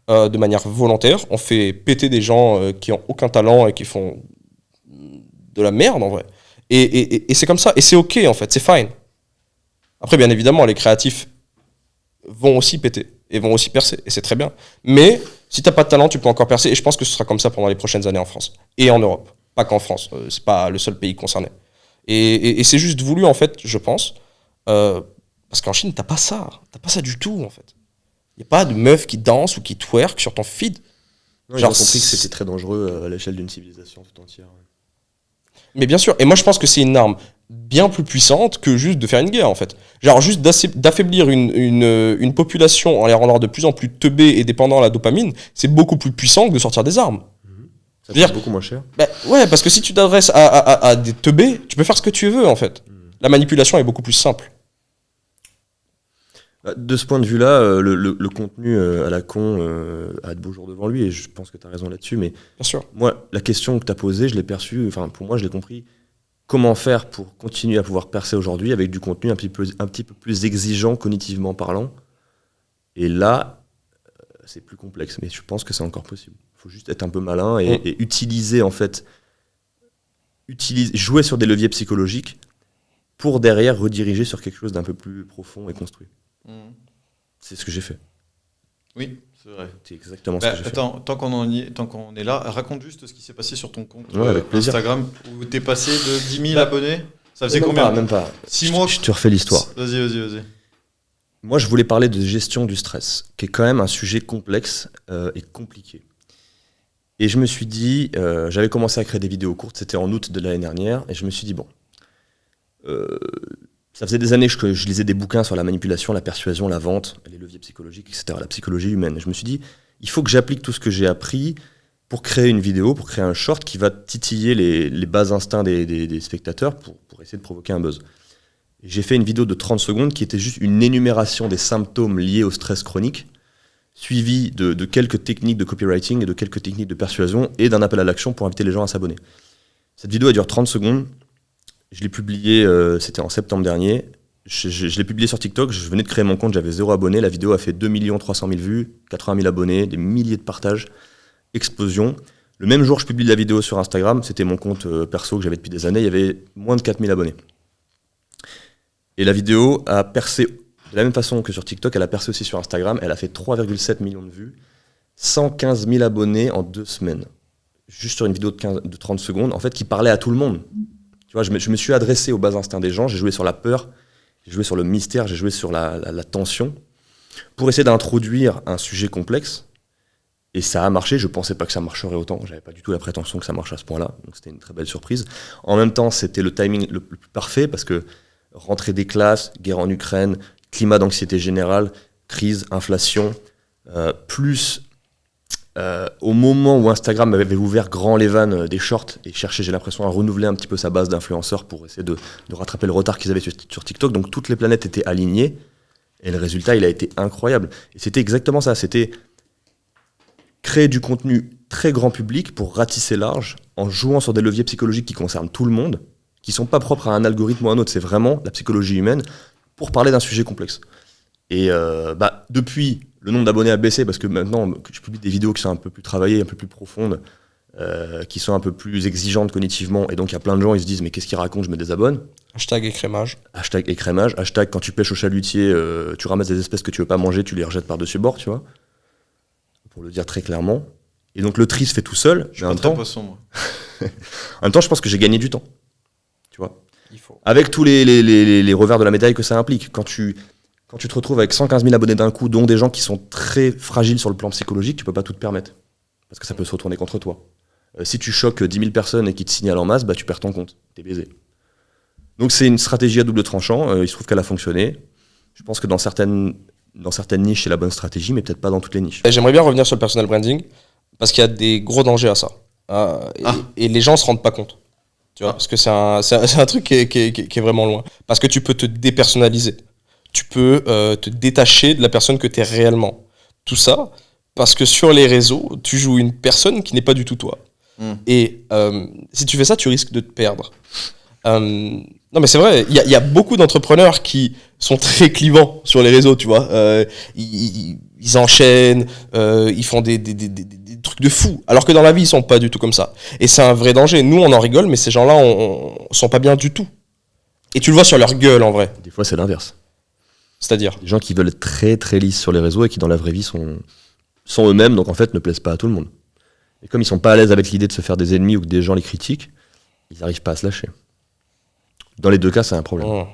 de manière volontaire. On fait péter des gens qui ont aucun talent et qui font de la merde en vrai. Et c'est comme ça, et c'est ok en fait, c'est fine. Après, bien évidemment, les créatifs vont aussi péter et vont aussi percer, et c'est très bien. Mais si t'as pas de talent, tu peux encore percer, et je pense que ce sera comme ça pendant les prochaines années en France et en Europe. Pas qu'en France, c'est pas le seul pays concerné. Et c'est juste voulu, en fait, je pense, parce qu'en Chine, t'as pas ça du tout, en fait. Y a pas de meuf qui danse ou qui twerk sur ton feed. Non, j'ai compris que c'était très dangereux à l'échelle d'une civilisation tout entière. Mais bien sûr, et moi je pense que c'est une arme bien plus puissante que juste de faire une guerre en fait. Genre juste d'affaiblir une population en les rendant de plus en plus teubés et dépendants à la dopamine, c'est beaucoup plus puissant que de sortir des armes. Ça coûte beaucoup moins cher. Ouais, parce que si tu t'adresses à des teubés, tu peux faire ce que tu veux en fait. La manipulation est beaucoup plus simple. De ce point de vue-là, le contenu à la con a de beaux jours devant lui, et je pense que tu as raison là-dessus, mais bien sûr. Moi, la question que tu as posée, je l'ai perçue, enfin pour moi je l'ai compris, comment faire pour continuer à pouvoir percer aujourd'hui avec du contenu un petit peu plus exigeant cognitivement parlant, et là, c'est plus complexe, mais je pense que c'est encore possible. Il faut juste être un peu malin et utiliser en fait, jouer sur des leviers psychologiques pour derrière rediriger sur quelque chose d'un peu plus profond et construit. C'est ce que j'ai fait. Oui, c'est vrai. C'est exactement ce que j'ai fait. Attends, tant qu'on est là, raconte juste ce qui s'est passé sur ton compte Instagram où t'es passé de 10 000 abonnés. Ça faisait combien? Même pas. 6 mois. Je te refais l'histoire. Vas-y. Moi, je voulais parler de gestion du stress, qui est quand même un sujet complexe et compliqué. Et je me suis dit, j'avais commencé à créer des vidéos courtes, c'était en août de l'année dernière, et je me suis dit, bon, ça faisait des années que je lisais des bouquins sur la manipulation, la persuasion, la vente, les leviers psychologiques, etc., la psychologie humaine. Et je me suis dit, il faut que j'applique tout ce que j'ai appris pour créer une vidéo, pour créer un short qui va titiller les bas instincts des spectateurs pour essayer de provoquer un buzz. Et j'ai fait une vidéo de 30 secondes qui était juste une énumération des symptômes liés au stress chronique, suivie de quelques techniques de copywriting et de quelques techniques de persuasion et d'un appel à l'action pour inviter les gens à s'abonner. Cette vidéo, elle dure 30 secondes. Je l'ai publié, c'était en septembre dernier. Je l'ai publié sur TikTok, je venais de créer mon compte, j'avais 0 abonné. La vidéo a fait 2 300 000 vues, 80 000 abonnés, des milliers de partages, explosion. Le même jour, je publie la vidéo sur Instagram, c'était mon compte perso que j'avais depuis des années, il y avait moins de 4 000 abonnés. Et la vidéo a percé, de la même façon que sur TikTok, elle a percé aussi sur Instagram, elle a fait 3,7 millions de vues, 115 000 abonnés en 2 semaines. Juste sur une vidéo de 30 secondes, en fait, qui parlait à tout le monde. Tu vois, je me suis adressé aux bas instincts des gens, j'ai joué sur la peur, j'ai joué sur le mystère, j'ai joué sur la tension, pour essayer d'introduire un sujet complexe. Et ça a marché, je pensais pas que ça marcherait autant, j'avais pas du tout la prétention que ça marche à ce point-là, donc c'était une très belle surprise. En même temps, c'était le timing le plus parfait, parce que rentrée des classes, guerre en Ukraine, climat d'anxiété générale, crise, inflation, plus... au moment où Instagram avait ouvert grand les vannes des shorts et cherchait, j'ai l'impression, à renouveler un petit peu sa base d'influenceurs pour essayer de rattraper le retard qu'ils avaient sur TikTok, donc toutes les planètes étaient alignées et le résultat il a été incroyable. Et c'était exactement ça, c'était créer du contenu très grand public pour ratisser large en jouant sur des leviers psychologiques qui concernent tout le monde, qui sont pas propres à un algorithme ou à un autre, c'est vraiment la psychologie humaine pour parler d'un sujet complexe. Et depuis, le nombre d'abonnés a baissé parce que maintenant, je publie des vidéos qui sont un peu plus travaillées, un peu plus profondes, qui sont un peu plus exigeantes cognitivement. Et donc, il y a plein de gens, ils se disent « Mais qu'est-ce qu'il raconte ? Je me désabonne. » Hashtag écrémage. Hashtag écrémage. Hashtag quand tu pêches au chalutier, tu ramasses des espèces que tu veux pas manger, tu les rejettes par-dessus bord, tu vois. Pour le dire très clairement. Et donc le tri se fait tout seul. Je suis pas très poisson, moi. En même temps, je pense que j'ai gagné du temps. Tu vois. Il faut. Avec tous les revers de la médaille que ça implique. Quand tu te retrouves avec 115 000 abonnés d'un coup, dont des gens qui sont très fragiles sur le plan psychologique, tu peux pas tout te permettre. Parce que ça peut se retourner contre toi. Si tu choques 10 000 personnes et qu'ils te signalent en masse, bah, tu perds ton compte. T'es baisé. Donc c'est une stratégie à double tranchant. Il se trouve qu'elle a fonctionné. Je pense que dans certaines niches, c'est la bonne stratégie, mais peut-être pas dans toutes les niches. J'aimerais bien revenir sur le personal branding, parce qu'il y a des gros dangers à ça. Et les gens se rendent pas compte. Tu vois, parce que c'est un truc qui est vraiment loin. Parce que tu peux te dépersonnaliser. Tu peux te détacher de la personne que tu es réellement. Tout ça, parce que sur les réseaux, tu joues une personne qui n'est pas du tout toi. Et si tu fais ça, tu risques de te perdre. Non mais c'est vrai, il y a beaucoup d'entrepreneurs qui sont très clivants sur les réseaux, tu vois. Ils enchaînent, ils font des trucs de fou, alors que dans la vie, ils sont pas du tout comme ça. Et c'est un vrai danger. Nous, on en rigole, mais ces gens-là, on sont pas bien du tout. Et tu le vois sur leur gueule, en vrai. Des fois, c'est l'inverse. C'est-à-dire des gens qui veulent être très très lisses sur les réseaux et qui dans la vraie vie sont eux-mêmes, donc en fait ne plaisent pas à tout le monde. Et comme ils sont pas à l'aise avec l'idée de se faire des ennemis ou que des gens les critiquent, ils n'arrivent pas à se lâcher. Dans les deux cas, c'est un problème.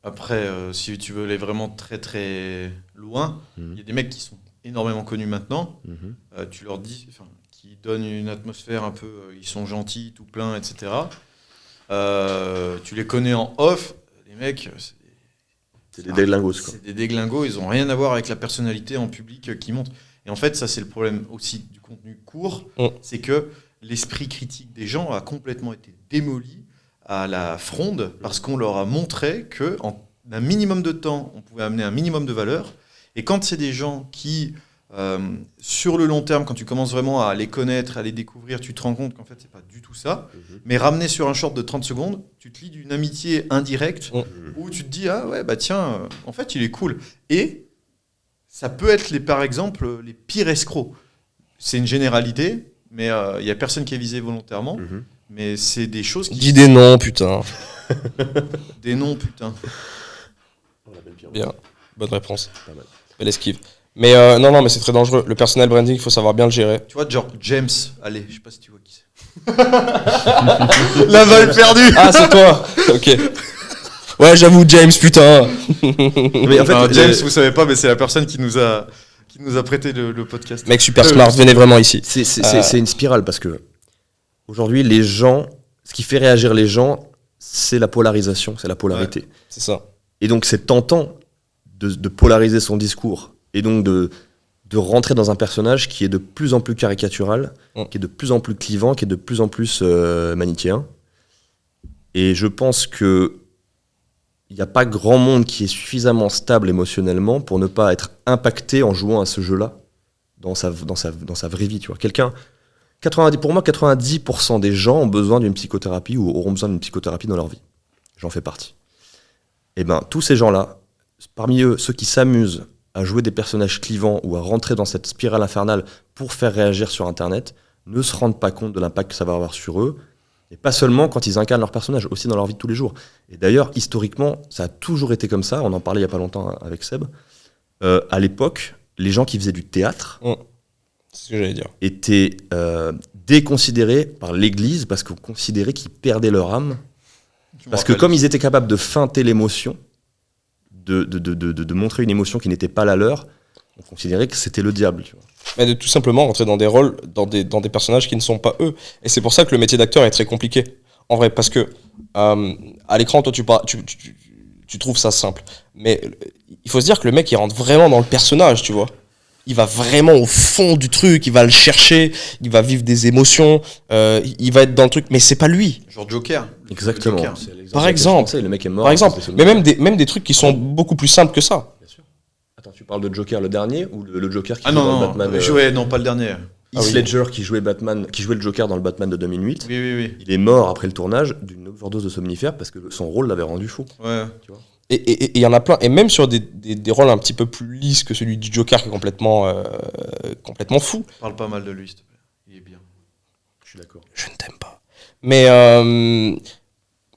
Après, si tu veux aller vraiment très très loin, il y a des mecs qui sont énormément connus maintenant. Tu leur dis, qui donnent une atmosphère un peu, ils sont gentils, tout plein, etc. Tu les connais en off, les mecs. C'est des déglingos, quoi. C'est des déglingos, ils n'ont rien à voir avec la personnalité en public qui monte. Et en fait, ça, c'est le problème aussi du contenu court, c'est que l'esprit critique des gens a complètement été démoli à la fronde parce qu'on leur a montré qu'en un minimum de temps, on pouvait amener un minimum de valeur. Et quand c'est des gens qui, sur le long terme, quand tu commences vraiment à les connaître, à les découvrir, tu te rends compte qu'en fait, c'est pas du tout ça. Mais ramener sur un short de 30 secondes, tu te lis d'une amitié indirecte où tu te dis, ah ouais, bah tiens, en fait, il est cool. Et ça peut être, par exemple, les pires escrocs. C'est une généralité, mais il n'y a personne qui est visé volontairement. Mais c'est des choses qui... Dis des noms, putain. Des noms, putain. Bien, bonne réponse. Belle esquive. Mais non, mais c'est très dangereux. Le personal branding, il faut savoir bien le gérer. Tu vois, genre James, allez, je sais pas si tu vois qui c'est. La balle perdue. Ah, c'est toi. Ok. Ouais, j'avoue, James, putain. Mais en fait, James, vous savez pas, mais c'est la personne qui nous a prêté le podcast. Mec super smart, venez vraiment ici. C'est une spirale parce que aujourd'hui, les gens, ce qui fait réagir les gens, c'est la polarisation, c'est la polarité. Ouais, c'est ça. Et donc, c'est tentant de polariser son discours et donc de rentrer dans un personnage qui est de plus en plus caricatural, qui est de plus en plus clivant, qui est de plus en plus manichéen. Et je pense que il n'y a pas grand monde qui est suffisamment stable émotionnellement pour ne pas être impacté en jouant à ce jeu-là dans sa vraie vie. Tu vois. Pour moi, 90% des gens ont besoin d'une psychothérapie ou auront besoin d'une psychothérapie dans leur vie. J'en fais partie. Et bien, tous ces gens-là, parmi eux, ceux qui s'amusent à jouer des personnages clivants ou à rentrer dans cette spirale infernale pour faire réagir sur Internet, ne se rendent pas compte de l'impact que ça va avoir sur eux. Et pas seulement quand ils incarnent leur personnage, aussi dans leur vie de tous les jours. Et d'ailleurs, historiquement, ça a toujours été comme ça. On en parlait il n'y a pas longtemps avec Seb. À l'époque, les gens qui faisaient du théâtre c'est ce que j'allais dire. Étaient déconsidérés par l'Église parce qu'on considérait qu'ils perdaient leur âme. Parce que comme ils étaient capables de feinter l'émotion, de montrer une émotion qui n'était pas la leur, on considérait que c'était le diable. Tu vois. Mais de tout simplement rentrer dans des rôles, dans des personnages qui ne sont pas eux. Et c'est pour ça que le métier d'acteur est très compliqué. En vrai, parce que à l'écran, toi, tu trouves ça simple. Mais il faut se dire que le mec, il rentre vraiment dans le personnage, tu vois. Il va vraiment au fond du truc, il va le chercher, il va vivre des émotions, il va être dans le truc, mais c'est pas lui. Genre Joker. Exactement. Joker. Par exemple. Le mec est mort. Par exemple. Mais même des trucs qui sont beaucoup plus simples que ça. Bien sûr. Attends, tu parles de Joker le dernier ou le Joker qui joue dans Batman non, pas le dernier. Heath Ledger qui jouait le Joker dans le Batman de 2008. Oui. Il est mort après le tournage d'une overdose de somnifères parce que son rôle l'avait rendu fou. Ouais. Tu vois. Et il y en a plein, et même sur des rôles un petit peu plus lisses que celui du Joker qui est complètement fou. Parle pas mal de lui, s'il te plaît. Il est bien. Je suis d'accord. Je ne t'aime pas. Mais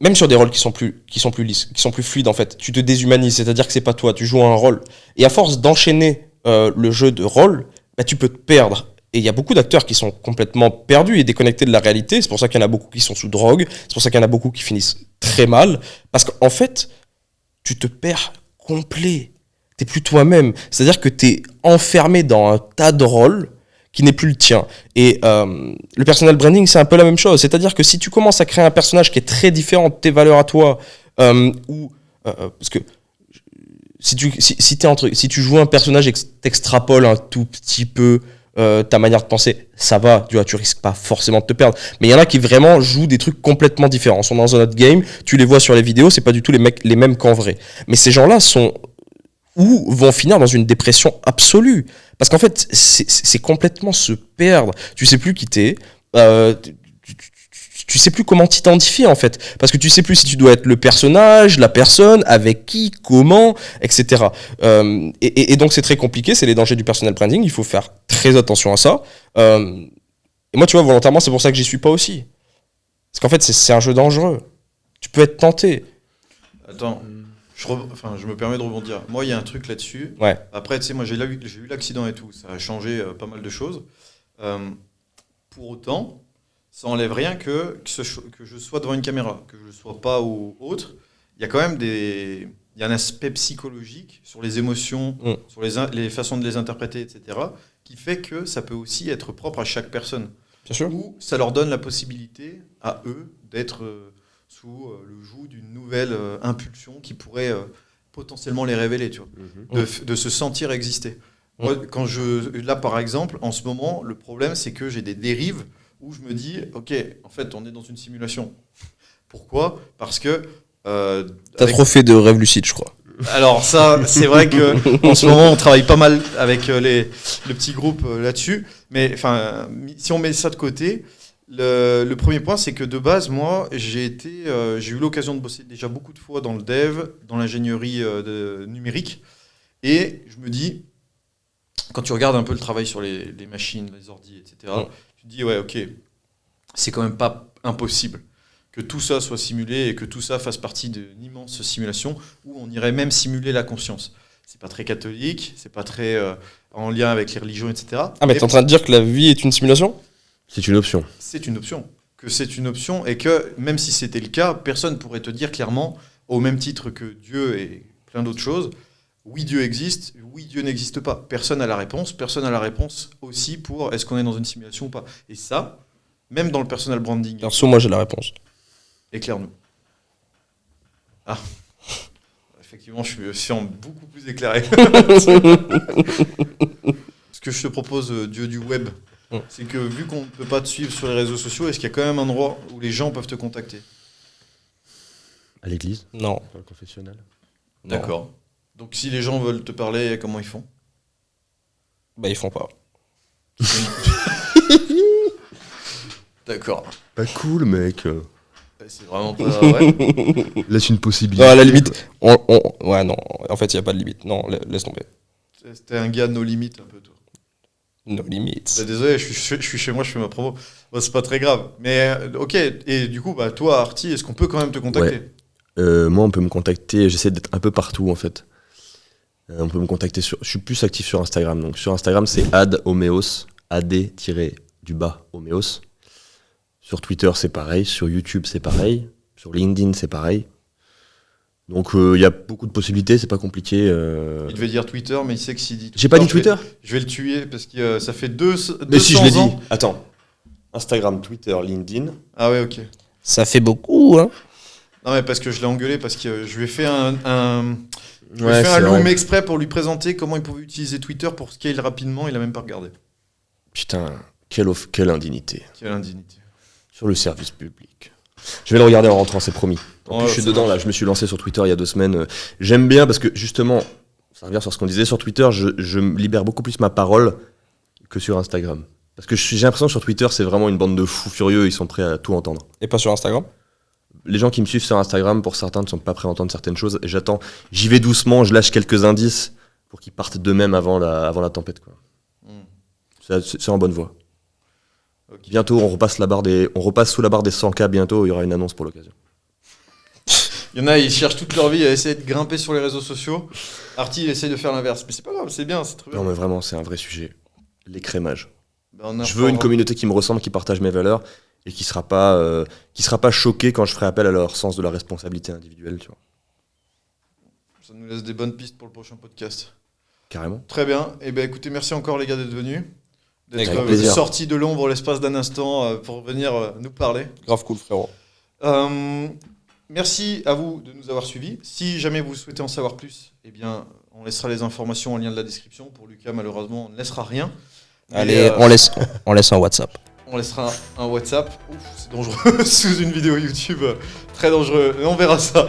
même sur des rôles qui sont plus lisses, qui sont plus fluides en fait, tu te déshumanises, c'est-à-dire que c'est pas toi, tu joues un rôle. Et à force d'enchaîner le jeu de rôle, bah, tu peux te perdre. Et il y a beaucoup d'acteurs qui sont complètement perdus et déconnectés de la réalité. C'est pour ça qu'il y en a beaucoup qui sont sous drogue. C'est pour ça qu'il y en a beaucoup qui finissent très mal. Parce qu'en fait, tu te perds complet. T'es plus toi-même. C'est-à-dire que t'es enfermé dans un tas de rôles qui n'est plus le tien. Et le personal branding, c'est un peu la même chose. C'est-à-dire que si tu commences à créer un personnage qui est très différent de tes valeurs à toi, parce que si tu joues un personnage et que t'extrapoles un tout petit peu ta manière de penser, ça va, tu risques pas forcément de te perdre. Mais il y en a qui vraiment jouent des trucs complètement différents. Ils sont dans un autre game, tu les vois sur les vidéos, c'est pas du tout les mêmes qu'en vrai. Mais ces gens-là vont finir dans une dépression absolue. Parce qu'en fait, c'est complètement se perdre. Tu sais plus qui t'es, tu sais plus comment t'identifier en fait, parce que tu sais plus si tu dois être le personnage, la personne, avec qui, comment, etc. Et donc c'est très compliqué, c'est les dangers du personal branding, il faut faire très attention à ça. Et moi tu vois, volontairement c'est pour ça que j'y suis pas aussi. Parce qu'en fait c'est un jeu dangereux, tu peux être tenté. Attends, je me permets de rebondir. Moi il y a un truc là-dessus. Ouais. Après tu sais, moi j'ai eu l'accident et tout, ça a changé pas mal de choses. Pour autant, ça enlève rien que je sois devant une caméra, que je ne sois pas ou autre. Il y a quand même il y a un aspect psychologique sur les émotions, sur les façons de les interpréter, etc., qui fait que ça peut aussi être propre à chaque personne. Bien sûr. Ou ça leur donne la possibilité à eux d'être sous le joug d'une nouvelle impulsion qui pourrait potentiellement les révéler, tu vois, de se sentir exister. Moi, là, par exemple, en ce moment, le problème, c'est que j'ai des dérives où je me dis, ok, en fait, on est dans une simulation. Pourquoi ? Parce que... T'as trop fait de rêves lucides, je crois. Alors ça, c'est vrai qu'en ce moment, on travaille pas mal avec le petit groupe là-dessus. Mais enfin, si on met ça de côté, le premier point, c'est que de base, moi, j'ai eu l'occasion de bosser déjà beaucoup de fois dans le dev, dans l'ingénierie numérique. Et je me dis, quand tu regardes un peu le travail sur les machines, les ordi, etc., tu te dis, ouais, ok, c'est quand même pas impossible que tout ça soit simulé et que tout ça fasse partie d'une immense simulation où on irait même simuler la conscience. C'est pas très catholique, c'est pas très en lien avec les religions, etc. Ah, mais t'es en train de dire que la vie est une simulation ? C'est une option. C'est une option. Que c'est une option et que même si c'était le cas, personne pourrait te dire clairement, au même titre que Dieu et plein d'autres choses, oui, Dieu existe, oui, Dieu n'existe pas. Personne n'a la réponse. Personne n'a la réponse aussi pour est-ce qu'on est dans une simulation ou pas. Et ça, même dans le personal branding. Perso, moi j'ai la réponse. Éclaire-nous. Ah. Effectivement, je suis beaucoup plus éclairé. Ce que je te propose, Dieu du web, c'est que vu qu'on ne peut pas te suivre sur les réseaux sociaux, est-ce qu'il y a quand même un endroit où les gens peuvent te contacter ? À l'église ? Non. Dans le confessionnal ? D'accord. Donc si les gens veulent te parler, comment ils font ? Bah ils font pas. D'accord. Pas cool, mec. C'est vraiment pas vrai. Laisse une possibilité. Non, à la limite, ouais, non, en fait, il n'y a pas de limite. Non, laisse tomber. C'était un gars no limit un peu, toi. No limits. Désolé, je suis chez moi, je fais ma promo. Bon, c'est pas très grave. Mais ok, et du coup, bah, toi, Arty, est-ce qu'on peut quand même te contacter ? Moi, on peut me contacter, j'essaie d'être un peu partout, en fait. On peut me contacter je suis plus actif sur Instagram. Donc sur Instagram, c'est @omeos, _omeos. Sur Twitter, c'est pareil. Sur YouTube, c'est pareil. Sur LinkedIn, c'est pareil. Donc il y a beaucoup de possibilités, c'est pas compliqué. Il devait dire Twitter, mais il sait que s'il dit Twitter, J'ai pas dit Twitter. Je vais le tuer parce que ça fait 200 Mais si, je l'ai dit. ans. Attends. Instagram, Twitter, LinkedIn. Ah ouais, ok. Ça fait beaucoup, hein. Non mais parce que je l'ai engueulé, parce que je lui ai fait un Ouais, loom exprès pour lui présenter comment il pouvait utiliser Twitter pour scale rapidement, il a même pas regardé. Putain, quelle indignité. Quelle indignité. Sur le service public. Je vais le regarder en rentrant, c'est promis. En plus, je suis ça dedans, marche. là. Je me suis lancé sur Twitter il y a 2 semaines. J'aime bien parce que, justement, ça revient sur ce qu'on disait sur Twitter, je me libère beaucoup plus ma parole que sur Instagram. Parce que j'ai l'impression que sur Twitter, c'est vraiment une bande de fous furieux, ils sont prêts à tout entendre. Et pas sur Instagram ? Les gens qui me suivent sur Instagram, pour certains, ne sont pas prêts à entendre certaines choses. Et j'y vais doucement, je lâche quelques indices pour qu'ils partent d'eux-mêmes avant la tempête, quoi. C'est en bonne voie. Okay. Bientôt, on repasse sous la barre des 100K, bientôt, il y aura une annonce pour l'occasion. Il y en a, ils cherchent toute leur vie à essayer de grimper sur les réseaux sociaux. Arty, il essaie de faire l'inverse. Mais c'est pas grave, c'est bien, c'est très bien. Non, mais vraiment, c'est un vrai sujet. L'écrémage. Ben, Je veux une communauté qui me ressemble, qui partage mes valeurs et qui sera pas choquée quand je ferai appel à leur sens de la responsabilité individuelle, tu vois. Ça nous laisse des bonnes pistes pour le prochain podcast. Carrément. Très bien. Et ben écoutez, merci encore les gars d'être venus. Avec D'être plaisir. sortis de l'ombre l'espace d'un instant pour venir nous parler. Grave cool, frérot. Merci à vous de nous avoir suivis. Si jamais vous souhaitez en savoir plus, eh bien, on laissera les informations en lien de la description. Pour Lucas, malheureusement, on ne laissera rien. Allez, on laisse un WhatsApp. On laissera un WhatsApp. Ouf, c'est dangereux. Sous une vidéo YouTube, très dangereux. Mais on verra ça.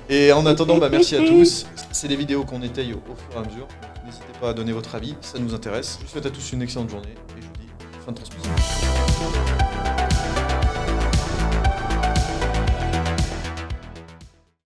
Et en attendant, merci à tous. C'est des vidéos qu'on étaye au fur et à mesure. Donc, n'hésitez pas à donner votre avis, ça nous intéresse. Je vous souhaite à tous une excellente journée et je vous dis fin de transmission.